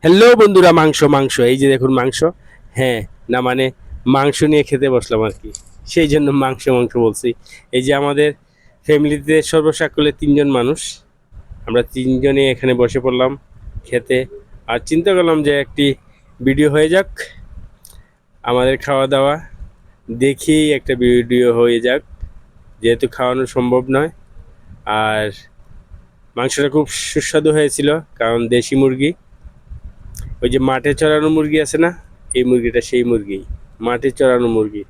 Hello বন্ধুরা, মাংস মাংস এই যে দেখুন মাংস। হ্যাঁ, না মানে মাংস নিয়ে খেতে বসলাম আর কি, সেই জন্য মাংস মাংস বলছি। এই যে আমাদের ফ্যামিলিতে সর্বসাকুল্যে তিনজন মানুষ, আমরা তিনজনই এখানে বসে পড়লাম খেতে। আর চিন্তা করলাম যে একটি ভিডিও হয়ে যাক, আমাদের খাওয়া দাওয়া দেখি একটা ভিডিও হয়ে যাক, যেহেতু খাওয়ানো সম্ভব নয়। আর মাংসটা খুব সুস্বাদু হয়েছিল, কারণ দেশি মুরগি, ওই যে মাঠে চড়ানো মুরগি আছে না, এই মুরগিটা সেই মুরগি, মাঠে চড়ানো মুরগি।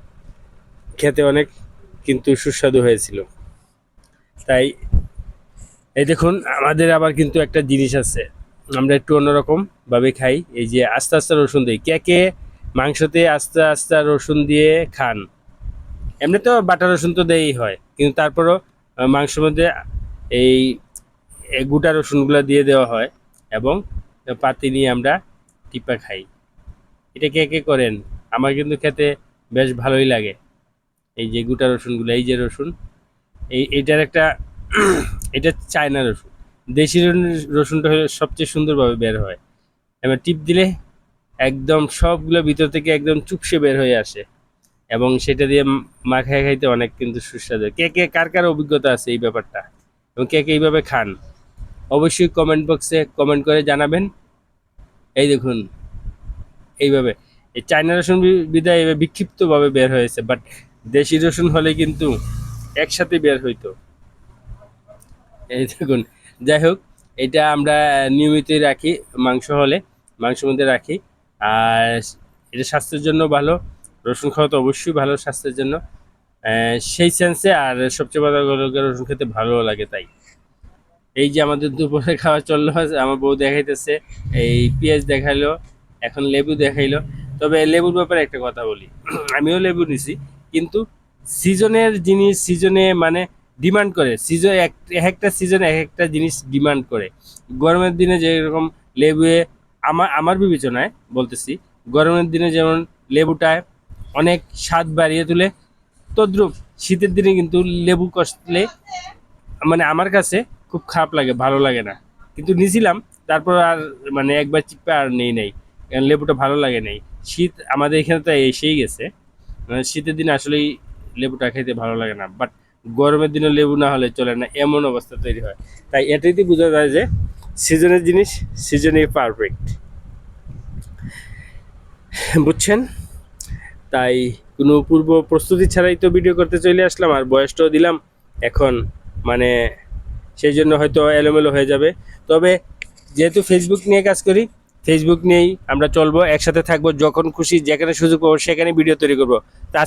খেতে অনেক কিন্তু সুস্বাদু হয়েছিল। তাই এই দেখুন, আমাদের আবার কিন্তু একটা জিনিস আছে, আমরা একটু অন্যরকম ভাবে খাই। এই যে আস্তে আস্তে রসুন দিই, কে কে মাংসতে আস্তে আস্তে রসুন দিয়ে খান? এমনি তো বাটা রসুন তো দেই হয়, কিন্তু তারপরও মাংসের মধ্যে এই গোটা রসুনগুলো দিয়ে দেওয়া হয় এবং পাতি নিয়ে আমরা টিপা খাই। এটা কে কে করেন? আমার কিন্তু খেতে বেশ ভালোই লাগে। এই যে গোটা রসুনগুলো, এই যে রসুন, এইটার একটা এটা চায়না রসুন। দেশি রসুনটা হলে সবচেয়ে সুন্দরভাবে বের হয়, এবার টিপ দিলে একদম সবগুলো ভিতর থেকে একদম চুপসে বের হয়ে আসে, এবং সেটা দিয়ে মাখায় খাইতে অনেক কিন্তু সুস্বাদু। কে কে কার কার অভিজ্ঞতা আছে এই ব্যাপারটা, এবং কে কে এইভাবে খান, অবশ্যই কমেন্ট বক্সে কমেন্ট করে জানাবেন। এই দেখুন, এইভাবে এই চায়না রসুন বিদায় এভাবে বিক্ষিপ্তভাবে বের হয়েছে, বাট দেশি রসুন হলে কিন্তু একসাথে বের হইতো। এই দেখুন, যাই হোক, এটা আমরা নিয়মিতই রাখি, মাংস হলে মাংসের মধ্যে রাখি। আর এটা স্বাস্থ্যের জন্য ভালো, রসুন খাওয়া তো অবশ্যই ভালো স্বাস্থ্যের জন্য, সেই সেন্সে। আর সবচেয়ে বড় কথা হলো রসুন খেতে ভালো লাগে। তাই এই যে আমাদের দুপুরে খাওয়া চললো, আমার বউ দেখাইতেছে, এই পেঁয়াজ দেখাইলো, এখন লেবু দেখাইলো। তবে লেবুর ব্যাপারে একটা কথা বলি, আমিও লেবু নিছি, কিন্তু সিজনের জিনিস সিজনে মানে ডিমান্ড করে, সিজন এক একটা সিজনে এক একটা জিনিস ডিমান্ড করে। গরমের দিনে যেরকম লেবু, আমার আমার বিবেচনায় বলতেছি, গরমের দিনে যেমন লেবুটায় অনেক স্বাদ বাড়িয়ে তোলে, তদ্রুপ শীতের দিনে কিন্তু লেবু কষলে মানে আমার কাছে খুব খারাপ লাগে, ভালো লাগে না। কিন্তু নিছিলাম, তারপর আর মানে একবার চিপে আর নেই নাই, কারণ লেবুটা ভালো লাগে নাই। শীত আমাদের এখানে তো এসেই গেছে, মানে শীতের দিনে আসলেই লেবুটা খেতে ভালো লাগে না, বাট গরমের দিনে লেবু না হলে চলে না, এমন অবস্থা তৈরি হয়। তাই এটাইতে বোঝা যায় যে সিজনের জিনিস সিজনেই পারফেক্ট, বুঝছেন? তাই কোনো পূর্ব প্রস্তুতি ছাড়াই তো ভিডিও করতে চলে আসলাম, আর বয়সটাও দিলাম এখন, মানে সেই জন্য হয়তো এলোমেলো হয়ে যাবে। তবে যেহেতু ফেসবুক নিয়ে কাজ করি, ফেসবুক নিয়েই আমরা চলবো, একসাথে থাকবো, যখন খুশি যেখানে সুযোগ পাবো সেখানে ভিডিও তৈরি করবো। তা